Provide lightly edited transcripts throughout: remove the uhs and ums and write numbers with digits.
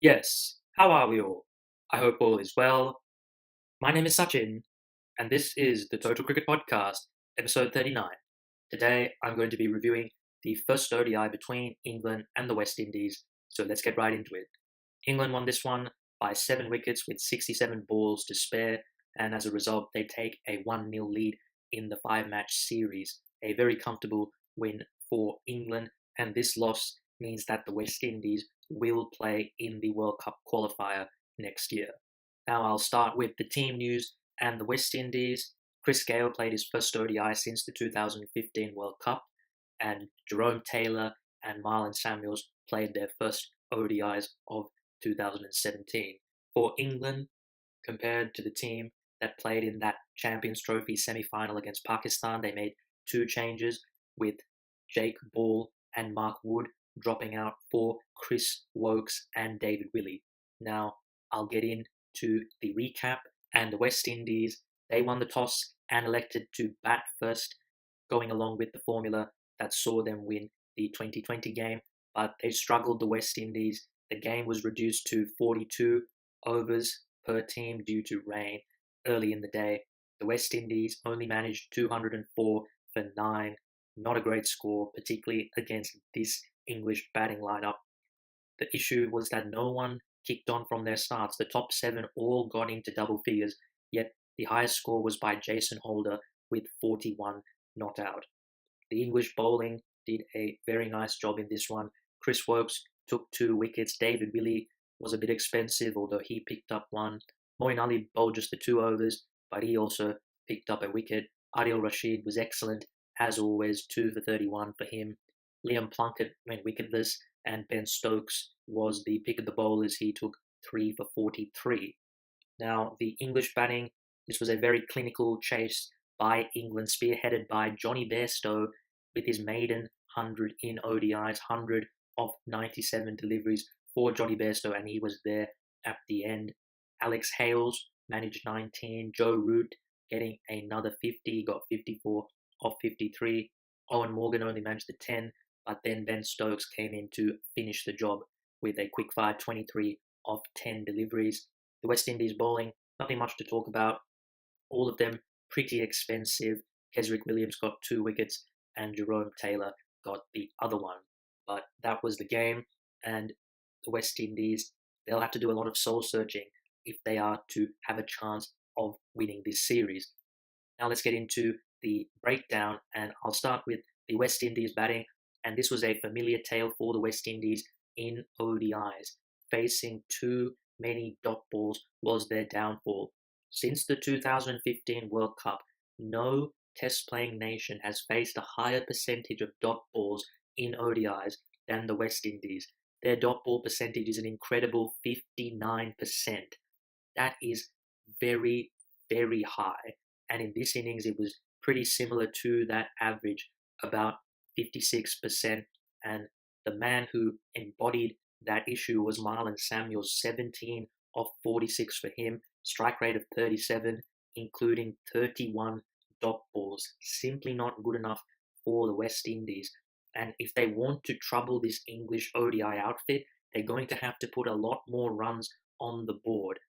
Yes, how are we all? I hope all is well. My name is Sachin, and this is the Total Cricket Podcast, episode 39. Today, I'm going to be reviewing the first ODI between England and the West Indies, so let's get right into it. England won this one by 7 wickets with 67 balls to spare, and as a result, they take a 1-0 lead in the 5-match series. A very comfortable win for England, and this loss means that the West Indies will play in the World Cup qualifier next year. Now I'll start with the team news and the West Indies. Chris Gale played his first ODI since the 2015 World Cup, and Jerome Taylor and Marlon Samuels played their first ODIs of 2017. For England, compared to the team that played in that Champions Trophy semi-final against Pakistan, they made 2 changes, with Jake Ball and Mark Wood dropping out for Chris Wokes and David Willey. Now, I'll get into the recap, and the West Indies, they won the toss and elected to bat first, going along with the formula that saw them win the 2020 game, but they struggled, the West Indies. The game was reduced to 42 overs per team due to rain early in the day. The West Indies only managed 204 for 9, not a great score, particularly against this English batting lineup. The issue was that no one kicked on from their starts. The top 7 all got into double figures, yet the highest score was by Jason Holder with 41 not out. The English bowling did a very nice job in this one. Chris Wokes took 2 wickets. David Willey was a bit expensive, although he picked up 1. Moeen Ali bowled just the 2 overs, but he also picked up a wicket. Adil Rashid was excellent, as always, 2 for 31 for him. Liam Plunkett went wicketless, and Ben Stokes was the pick of the bowlers. He took 3 for 43. Now, the English batting, this was a very clinical chase by England, spearheaded by Johnny Bairstow with his maiden 100 in ODIs, 100 of 97 deliveries for Johnny Bairstow, and he was there at the end. Alex Hales managed 19. Joe Root getting another 50, got 54 of 53. Owen Morgan only managed the 10, but then Ben Stokes came in to finish the job with a quick-fire 23 of 10 deliveries. The West Indies bowling, nothing much to talk about. All of them pretty expensive. Kesrick Williams got 2 wickets, and Jerome Taylor got the other one. But that was the game, and the West Indies, they'll have to do a lot of soul-searching if they are to have a chance of winning this series. Now let's get into the breakdown, and I'll start with the West Indies batting, and this was a familiar tale for the West Indies in ODIs. Facing too many dot balls was their downfall. Since the 2015 World Cup, no test-playing nation has faced a higher percentage of dot balls in ODIs than the West Indies. Their dot ball percentage is an incredible 59%. That is very, very high. And in this innings, it was pretty similar to that average, about 56%. And the man who embodied that issue was Marlon Samuels, 17 of 46 for him, strike rate of 37, including 31 dot balls. Simply not good enough for the West Indies. And if they want to trouble this English ODI outfit, they're going to have to put a lot more runs on the board.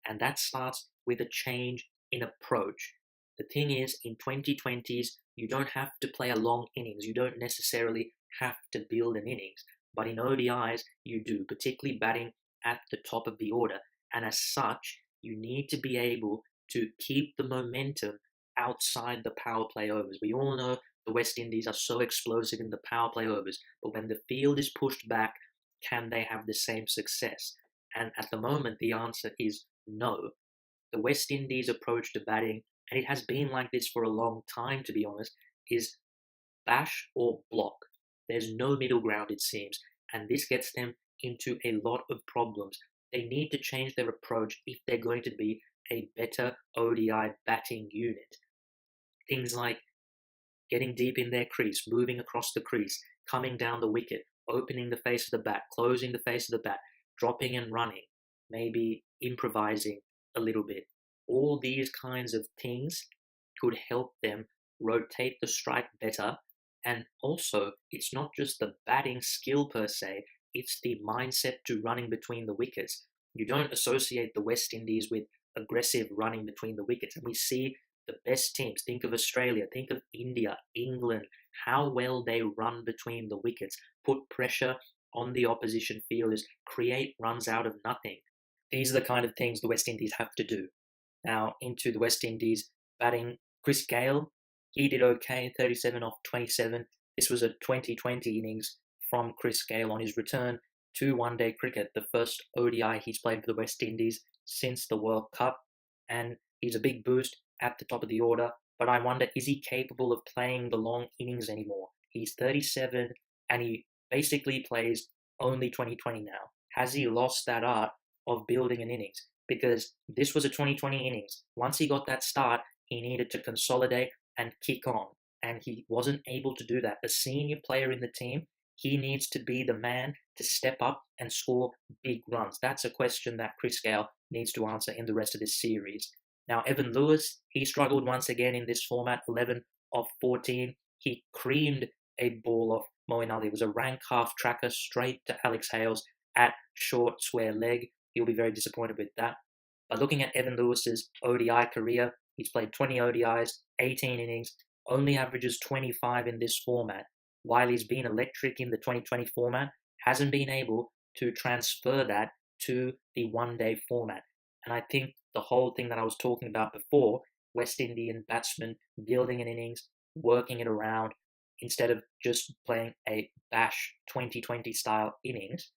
And that starts with a change in approach. The thing is, in 2020s, you don't have to play a long innings. You don't necessarily have to build an innings. But in ODIs, you do, particularly batting at the top of the order. And as such, you need to be able to keep the momentum outside the power play overs. We all know the West Indies are so explosive in the power play overs, but when the field is pushed back, can they have the same success? And at the moment, the answer is no. The West Indies' approach to batting, and it has been like this for a long time, to be honest, is bash or block. There's no middle ground, it seems, and this gets them into a lot of problems. They need to change their approach if they're going to be a better ODI batting unit. Things like getting deep in their crease, moving across the crease, coming down the wicket, opening the face of the bat, closing the face of the bat, dropping and running, maybe improvising a little bit. All these kinds of things could help them rotate the strike better. And also, it's not just the batting skill per se, it's the mindset to running between the wickets. You don't associate the West Indies with aggressive running between the wickets. And we see the best teams, think of Australia, think of India, England, how well they run between the wickets, put pressure on the opposition fielders, create runs out of nothing. These are the kind of things the West Indies have to do. Now, into the West Indies batting, Chris Gale, he did okay, 37 off 27. This was a 2020 innings from Chris Gale on his return to one-day cricket, the first ODI he's played for the West Indies since the World Cup, and he's a big boost at the top of the order, but I wonder, is he capable of playing the long innings anymore? He's 37, and he basically plays only 2020 now. Has he lost that art of building an innings? Because this was a 2020 innings. Once he got that start, he needed to consolidate and kick on, and he wasn't able to do that. A senior player in the team, he needs to be the man to step up and score big runs. That's a question that Chris Gale needs to answer in the rest of this series. Now, Evan Lewis, he struggled once again in this format, 11 of 14. He creamed a ball off Moeen Ali. It was a rank half tracker straight to Alex Hales at short square leg. He'll be very disappointed with that. But looking at Evan Lewis's ODI career, he's played 20 ODIs, 18 innings, only averages 25 in this format. While he's been electric in the 2020 format, hasn't been able to transfer that to the one-day format. And I think the whole thing that I was talking about before, West Indian batsmen building an innings, working it around, instead of just playing a bash 2020 style innings,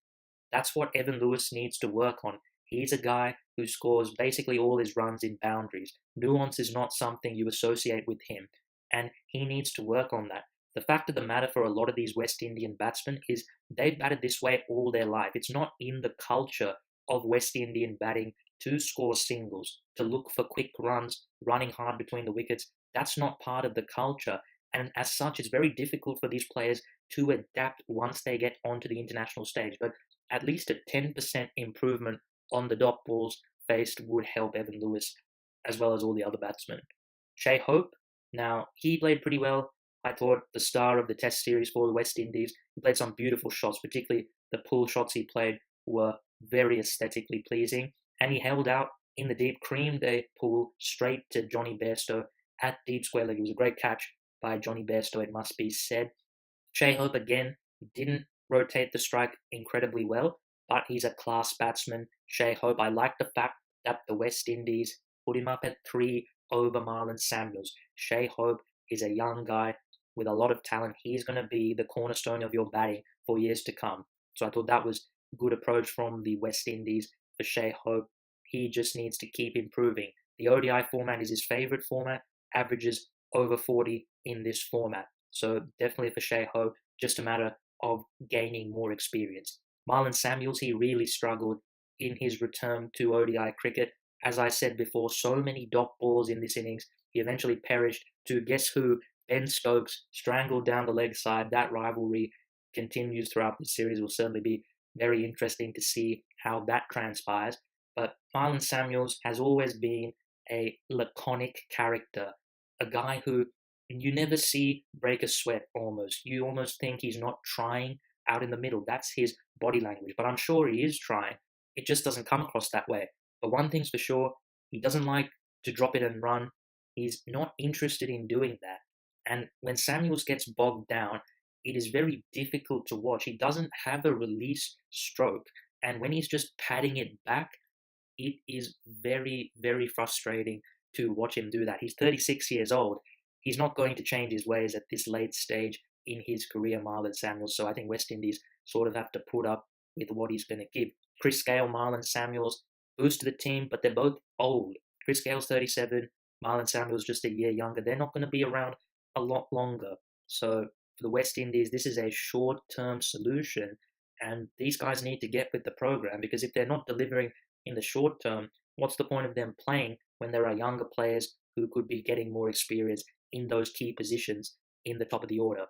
that's what Evan Lewis needs to work on. He's a guy who scores basically all his runs in boundaries. Nuance is not something you associate with him, and he needs to work on that. The fact of the matter for a lot of these West Indian batsmen is they've batted this way all their life. It's not in the culture of West Indian batting to score singles, to look for quick runs, running hard between the wickets. That's not part of the culture. And as such, it's very difficult for these players to adapt once they get onto the international stage. But at least a 10% improvement on the dot balls faced would help Evan Lewis, as well as all the other batsmen. Shai Hope, now, he played pretty well. I thought the star of the Test series for the West Indies. He played some beautiful shots, particularly the pull shots he played were very aesthetically pleasing. And he held out in the deep, creamed a pull straight to Johnny Bairstow at deep square leg. It was a great catch by Johnny Bairstow, it must be said. Shai Hope, again, didn't rotate the strike incredibly well, but he's a class batsman. Shai Hope, I like the fact that the West Indies put him up at 3 over Marlon Samuels. Shai Hope is a young guy with a lot of talent. He's going to be the cornerstone of your batting for years to come. So I thought that was a good approach from the West Indies for Shai Hope. He just needs to keep improving. The ODI format is his favourite format, averages over 40 in this format. So definitely for Shai Hope, just a matter of gaining more experience. Marlon Samuels, he really struggled in his return to ODI cricket. As I said before, so many dot balls in this innings. He eventually perished to, guess who? Ben Stokes, strangled down the leg side. That rivalry continues throughout the series. It will certainly be very interesting to see how that transpires. But Marlon Samuels has always been a laconic character, a guy who you never see break a sweat almost. You almost think he's not trying out in the middle. That's his body language. But I'm sure he is trying. It just doesn't come across that way. But one thing's for sure, he doesn't like to drop it and run. He's not interested in doing that. And when Samuels gets bogged down, it is very difficult to watch. He doesn't have a release stroke. And when he's just patting it back, it is very, very frustrating to watch him do that. He's 36 years old. He's not going to change his ways at this late stage in his career, Marlon Samuels. So I think West Indies sort of have to put up with what he's going to give. Chris Gale, Marlon Samuels boosted the team, but they're both old. Chris Gale's 37, Marlon Samuels just a year younger. They're not going to be around a lot longer. So for the West Indies, this is a short-term solution, and these guys need to get with the program, because if they're not delivering in the short term, what's the point of them playing when there are younger players who could be getting more experience in those key positions in the top of the order?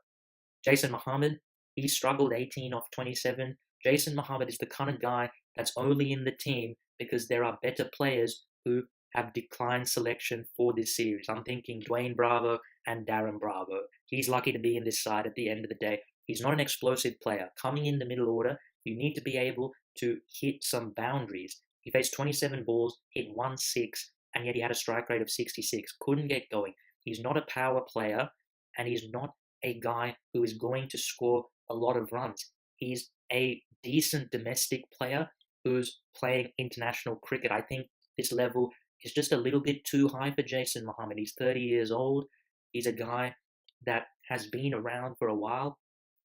Jason Mohammed, he struggled 18 off 27. Jason Mohammed is the kind of guy that's only in the team because there are better players who have declined selection for this series. I'm thinking Dwayne Bravo and Darren Bravo. He's lucky to be in this side at the end of the day. He's not an explosive player. Coming in the middle order, You need to be able to hit some boundaries. He faced 27 balls, hit 1-6, and yet he had a strike rate of 66. Couldn't get going. He's not a power player, and he's not a guy who is going to score a lot of runs. He's a decent domestic player who's playing international cricket. I think this level is just a little bit too high for Jason Mohammed. He's 30 years old. He's a guy that has been around for a while,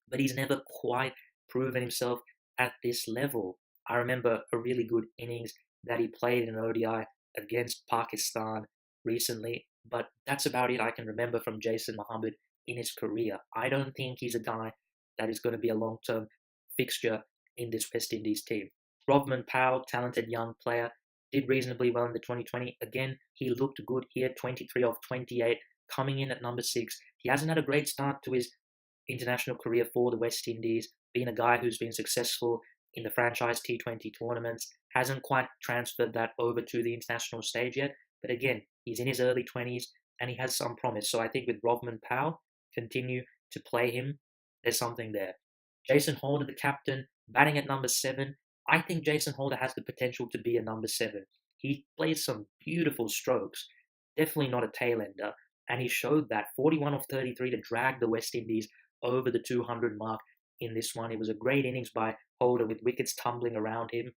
but he's never quite proven himself at this level. I remember a really good innings that he played in an ODI against Pakistan recently, but that's about it I can remember from Jason Mohammed in his career. I don't think he's a guy that is going to be a long-term fixture in this West Indies team. Rovman Powell, talented young player, did reasonably well in the 2020. Again, he looked good here, 23 of 28, coming in at number 6. He hasn't had a great start to his international career for the West Indies, being a guy who's been successful in the franchise T20 tournaments, hasn't quite transferred that over to the international stage yet. But again, he's in his early 20s and he has some promise. So I think with Rovman Powell, continue to play him, there's something there. Jason Holder, the captain, batting at number 7. I think Jason Holder has the potential to be a number 7. He plays some beautiful strokes, definitely not a tail ender, and he showed that 41 of 33 to drag the West Indies over the 200 mark in this one. It was a great innings by Holder with wickets tumbling around him.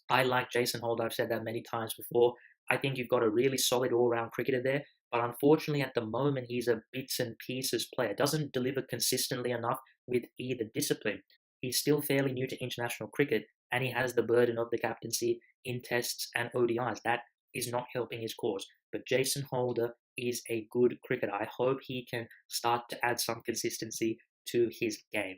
I like Jason Holder, I've said that many times before. I think you've got a really solid all-round cricketer there, but unfortunately at the moment he's a bits and pieces player. Doesn't deliver consistently enough with either discipline. He's still fairly new to international cricket, and he has the burden of the captaincy in tests and ODIs. That is not helping his cause. But Jason Holder is a good cricketer. I hope he can start to add some consistency to his game.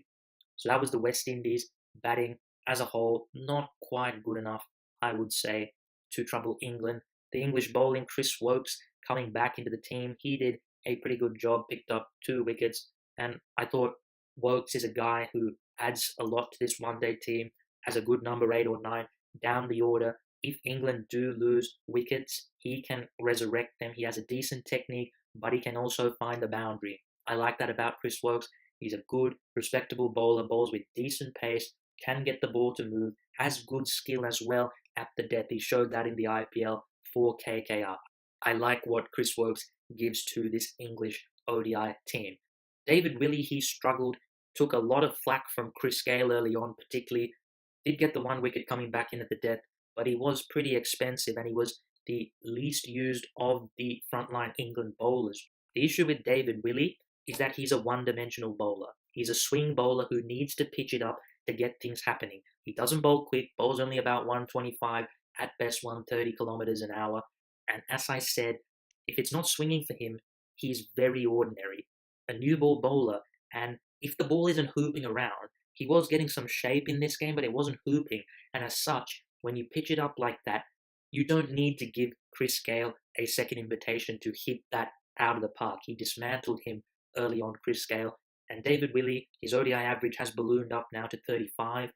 So that was the West Indies batting as a whole. Not quite good enough, I would say, to trouble England. The English bowling, Chris Woakes, coming back into the team. He did a pretty good job, picked up 2 wickets, and I thought Woakes is a guy who adds a lot to this one-day team as a good number 8 or 9 down the order. If England do lose wickets, he can resurrect them. He has a decent technique, but he can also find the boundary. I like that about Chris Woakes. He's a good, respectable bowler, bowls with decent pace, can get the ball to move, has good skill as well at the death. He showed that in the IPL for KKR. I like what Chris Woakes gives to this English ODI team. David Willey, he struggled, took a lot of flack from Chris Gale early on, particularly. Did get the 1 wicket coming back in at the death, but he was pretty expensive and he was the least used of the frontline England bowlers. The issue with David Willey is that he's a one-dimensional bowler. He's a swing bowler who needs to pitch it up to get things happening. He doesn't bowl quick, bowls only about 125, at best 130 kilometers an hour. And as I said, if it's not swinging for him, he's very ordinary. A new ball bowler, and if the ball isn't hooping around, he was getting some shape in this game, but it wasn't hooping. And as such, when you pitch it up like that, you don't need to give Chris Gale a second invitation to hit that out of the park. He dismantled him early on, Chris Gale. And David Willey, his ODI average has ballooned up now to 35.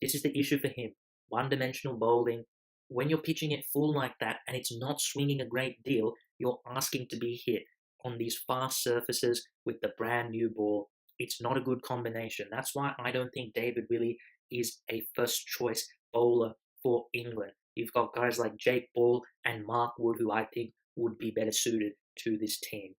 This is the issue for him. One-dimensional bowling. When you're pitching it full like that and it's not swinging a great deal, you're asking to be hit on these fast surfaces with the brand new ball. It's not a good combination. That's why I don't think David Willey is a first choice bowler for England. You've got guys like Jake Ball and Mark Wood who I think would be better suited to this team.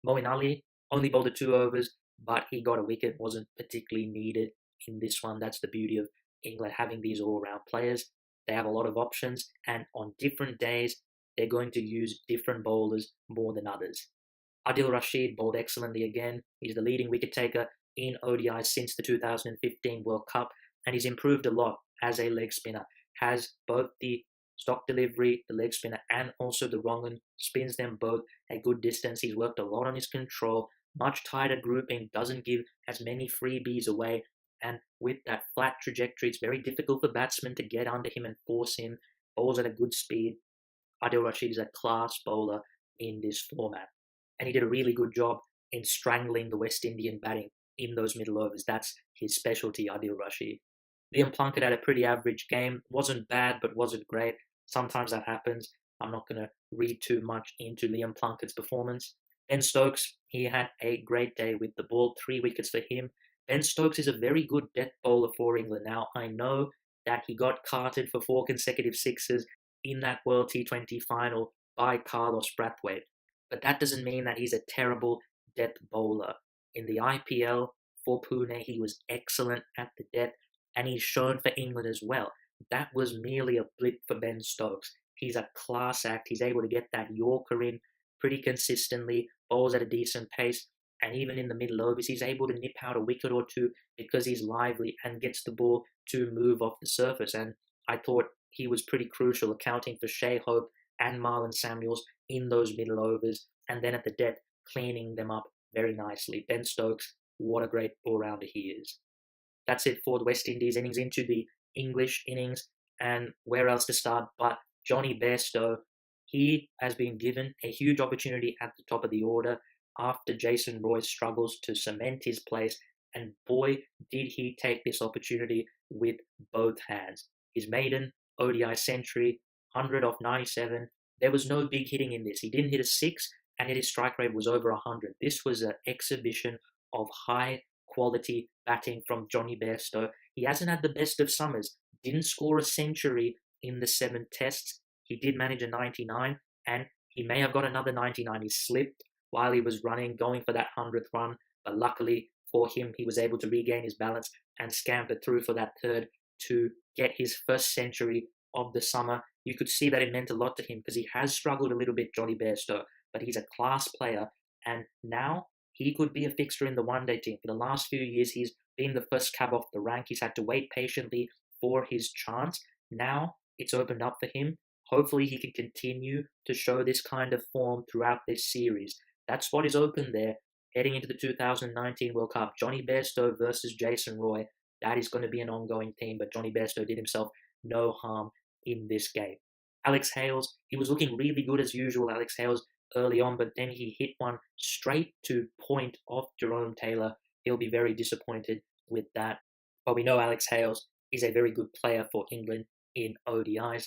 Moeen Ali only bowled the 2 overs, but he got a wicket, wasn't particularly needed in this one. That's the beauty of England having these all-round players. They have a lot of options, and on different days, they're going to use different bowlers more than others. Adil Rashid bowled excellently again. He's the leading wicket taker in ODIs since the 2015 World Cup, and he's improved a lot as a leg spinner. Has both the stock delivery, the leg spinner, and also the wrong one, spins them both a good distance. He's worked a lot on his control, much tighter grouping, doesn't give as many freebies away, and with that flat trajectory, it's very difficult for batsmen to get under him and force him. Bowls at a good speed. Adil Rashid is a class bowler in this format. And he did a really good job in strangling the West Indian batting in those middle overs. That's his specialty, Adil Rashid. Liam Plunkett had a pretty average game. Wasn't bad, but wasn't great. Sometimes that happens. I'm not going to read too much into Liam Plunkett's performance. Ben Stokes, he had a great day with the ball. 3 wickets for him. Ben Stokes is a very good death bowler for England. Now, I know that he got carted for 4 consecutive sixes in that World T20 final by Carlos Brathwaite, but that doesn't mean that he's a terrible death bowler. In the IPL for Pune, he was excellent at the death, and he's shown for England as well. That was merely a blip for Ben Stokes. He's a class act. He's able to get that Yorker in pretty consistently, bowls at a decent pace, and even in the middle overs, he's able to nip out a wicket or two because he's lively and gets the ball to move off the surface. And I thought he was pretty crucial, accounting for Shea Hope and Marlon Samuels in those middle overs, and then at the death, cleaning them up very nicely. Ben Stokes, what a great all-rounder he is. That's it for the West Indies innings. Into the English innings, and where else to start but Johnny Bairstow. He has been given a huge opportunity at the top of the order after Jason Roy struggles to cement his place, and boy, did he take this opportunity with both hands. His maiden ODI century, 100 off 97. There was no big hitting in this. He didn't hit a six, and yet his strike rate was over 100. This was an exhibition of high quality batting from Johnny Bairstow. He hasn't had the best of summers. Didn't score a century in the 7 tests. He did manage a 99, and he may have got another 99. He slipped while he was running, going for that 100th run, but luckily for him, he was able to regain his balance and scamper through for that third to get his first century of the summer. You could see that it meant a lot to him because he has struggled a little bit, Johnny Bairstow, but he's a class player, and now he could be a fixture in the one-day team. For the last few years, he's been the first cab off the rank. He's had to wait patiently for his chance. Now it's opened up for him. Hopefully he can continue to show this kind of form throughout this series. That spot is open there, heading into the 2019 World Cup. Johnny Bairstow versus Jason Roy. That is going to be an ongoing theme, but Johnny Bairstow did himself no harm in this game. Alex Hales, he was looking really good as usual, Alex Hales, early on, but then he hit one straight to point off Jerome Taylor. He'll be very disappointed with that. But we know Alex Hales is a very good player for England in ODIs.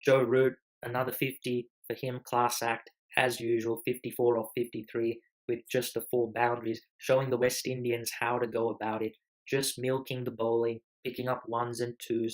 Joe Root, another 50 for him, class act, as usual, 54 off 53 with just the 4 boundaries, showing the West Indians how to go about it, just milking the bowling, picking up 1s and 2s.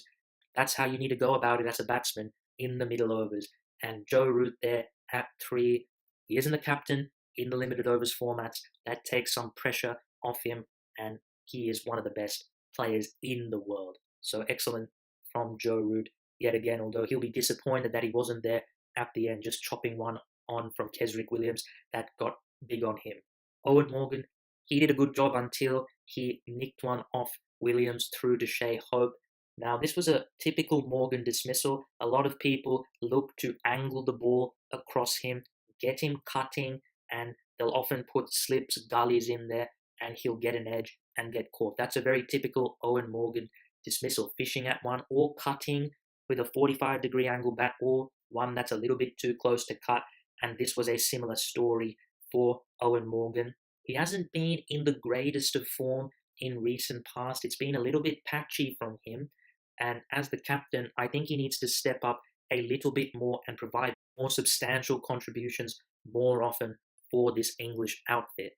That's how you need to go about it as a batsman in the middle overs. And Joe Root there at 3. He isn't the captain in the limited overs formats. That takes some pressure off him, and he is one of the best players in the world. So excellent from Joe Root yet again, although he'll be disappointed that he wasn't there at the end, just chopping one on from Kesrick Williams that got big on him. Owen Morgan, he did a good job until he nicked one off Williams through to Shea Hope. Now, this was a typical Morgan dismissal. A lot of people look to angle the ball across him, get him cutting, and they'll often put slips, gullies in there, and he'll get an edge and get caught. That's a very typical Owen Morgan dismissal, fishing at one or cutting with a 45-degree angle bat, or one that's a little bit too close to cut, and this was a similar story for Owen Morgan. He hasn't been in the greatest of form in recent past. It's been a little bit patchy from him, and as the captain, I think he needs to step up a little bit more and provide more substantial contributions more often for this English outfit.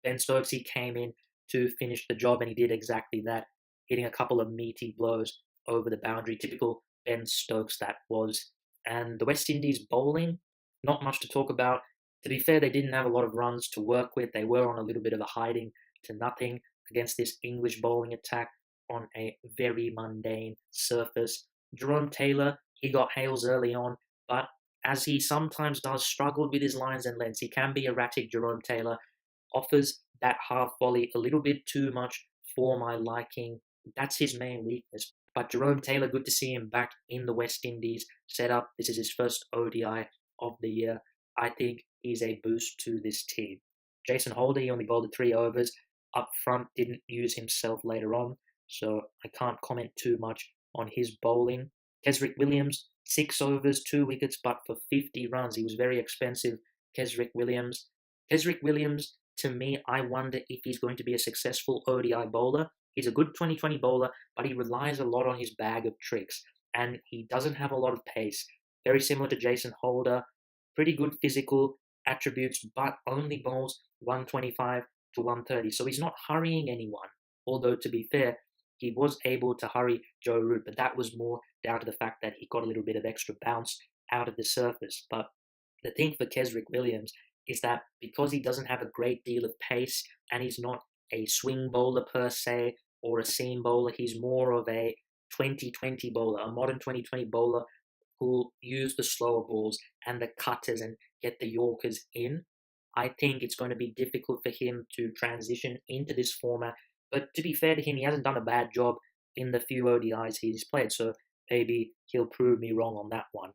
Ben Stokes, he came in to finish the job, and he did exactly that, hitting a couple of meaty blows over the boundary. Typical Ben Stokes that was. And the West Indies bowling, not much to talk about. To be fair, they didn't have a lot of runs to work with. They were on a little bit of a hiding to nothing against this English bowling attack on a very mundane surface. Jerome Taylor, he got Hales early on, but as he sometimes does, struggled with his lines and lengths. He can be erratic, Jerome Taylor. Offers that half volley a little bit too much for my liking. That's his main weakness. But Jerome Taylor, good to see him back in the West Indies setup. This is his first ODI of the year. I think he's a boost to this team. Jason Holder, he only bowled 3 overs. Up front, didn't use himself later on, so I can't comment too much on his bowling. Kesrick Williams, 6 overs, 2 wickets, but for 50 runs. He was very expensive, Kesrick Williams. Kesrick Williams, to me, I wonder if he's going to be a successful ODI bowler. He's a good 2020 bowler, but he relies a lot on his bag of tricks, and he doesn't have a lot of pace. Very similar to Jason Holder, pretty good physical attributes, but only bowls 125 to 130, so he's not hurrying anyone Although, to be fair, he was able to hurry Joe Root, but that was more down to the fact that he got a little bit of extra bounce out of the surface. But the thing for Kesrick Williams is that because he doesn't have a great deal of pace and he's not a swing bowler per se or a seam bowler, he's more of a 2020 bowler, a modern 2020 bowler who'll use the slower balls and the cutters and get the Yorkers in. I think it's going to be difficult for him to transition into this format. But to be fair to him, he hasn't done a bad job in the few ODIs he's played, so maybe he'll prove me wrong on that one.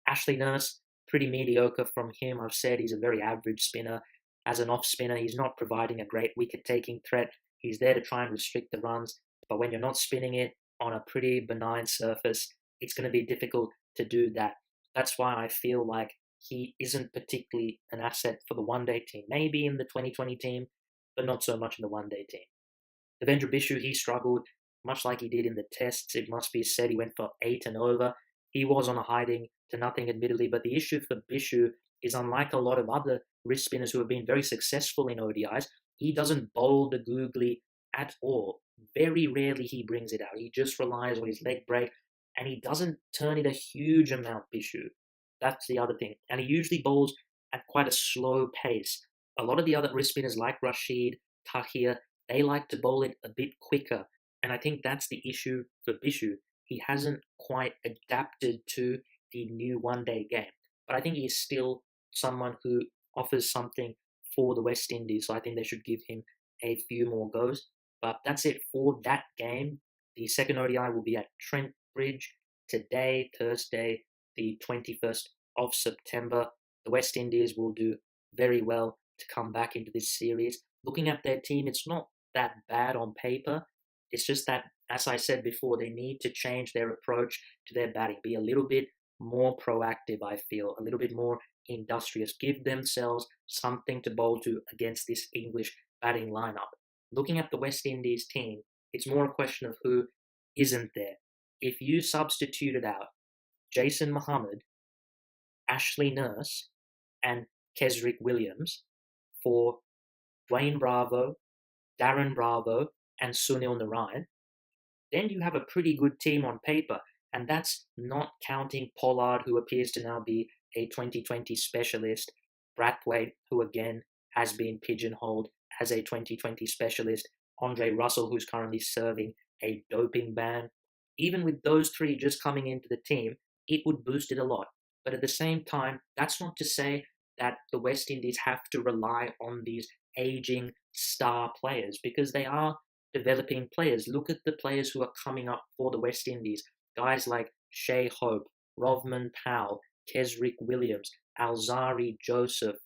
Ashley Nurse, pretty mediocre from him. I've said he's a very average spinner. As an off spinner, he's not providing a great wicket taking threat. He's there to try and restrict the runs, but when you're not spinning it on a pretty benign surface, it's going to be difficult to do that. That's why I feel like he isn't particularly an asset for the one day team. Maybe in the 2020 team, but not so much in the one day team. Devendra Bishu, he struggled much like he did in the tests. It must be said he went for 8 and over. He was on a hiding to nothing, admittedly, but the issue for Bishu is unlike a lot of other wrist spinners who have been very successful in ODIs, he doesn't bowl the googly at all. Very rarely he brings it out. He just relies on his leg break, and he doesn't turn it a huge amount, Bishu. That's the other thing. And he usually bowls at quite a slow pace. A lot of the other wrist spinners like Rashid, Tahir, they like to bowl it a bit quicker. And I think that's the issue for Bishu. He hasn't quite adapted to the new one day game. But I think he's still someone who offers something for the West Indies. So I think they should give him a few more goes. But that's it for that game. The second ODI will be at Trent Bridge today, Thursday, the 21st of September. The West Indies will do very well to come back into this series. Looking at their team, it's not that bad on paper. It's just that, as I said before, they need to change their approach to their batting, be a little bit more proactive, I feel, a little bit more industrious, give themselves something to bowl to against this English batting lineup. Looking at the West Indies team, it's more a question of who isn't there. If you substituted out Jason Muhammad, Ashley Nurse, and Kesrick Williams for Dwayne Bravo, Darren Bravo, and Sunil Narayan, then you have a pretty good team on paper. And that's not counting Pollard, who appears to now be a 2020 specialist, Brathwaite, who again has been pigeonholed as a 2020 specialist, Andre Russell, who's currently serving a doping ban. Even with those three just coming into the team, it would boost it a lot. But at the same time, that's not to say that the West Indies have to rely on these aging star players, because they are developing players. Look at the players who are coming up for the West Indies. Guys like Shea Hope, Rovman Powell, Kesrick Williams, Alzari Joseph,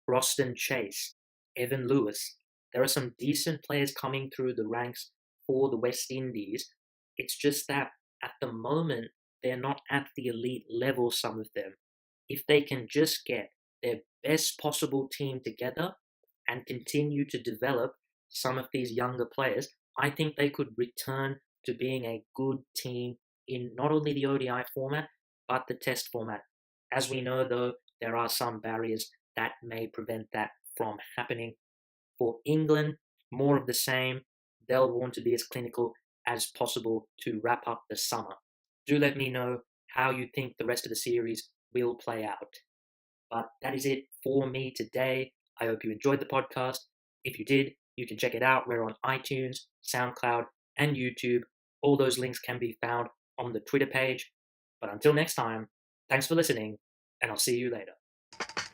Roston Chase, Evan Lewis. There are some decent players coming through the ranks for the West Indies. It's just that at the moment, they're not at the elite level, some of them. If they can just get their best possible team together and continue to develop some of these younger players, I think they could return to being a good team in not only the ODI format, but the test format. As we know, though, there are some barriers that may prevent that from happening. For England, more of the same. They'll want to be as clinical as possible to wrap up the summer. Do let me know how you think the rest of the series will play out. But that is it for me today. I hope you enjoyed the podcast. If you did, you can check it out. We're on iTunes, SoundCloud, and YouTube. All those links can be found on the Twitter page. But until next time, thanks for listening, and I'll see you later.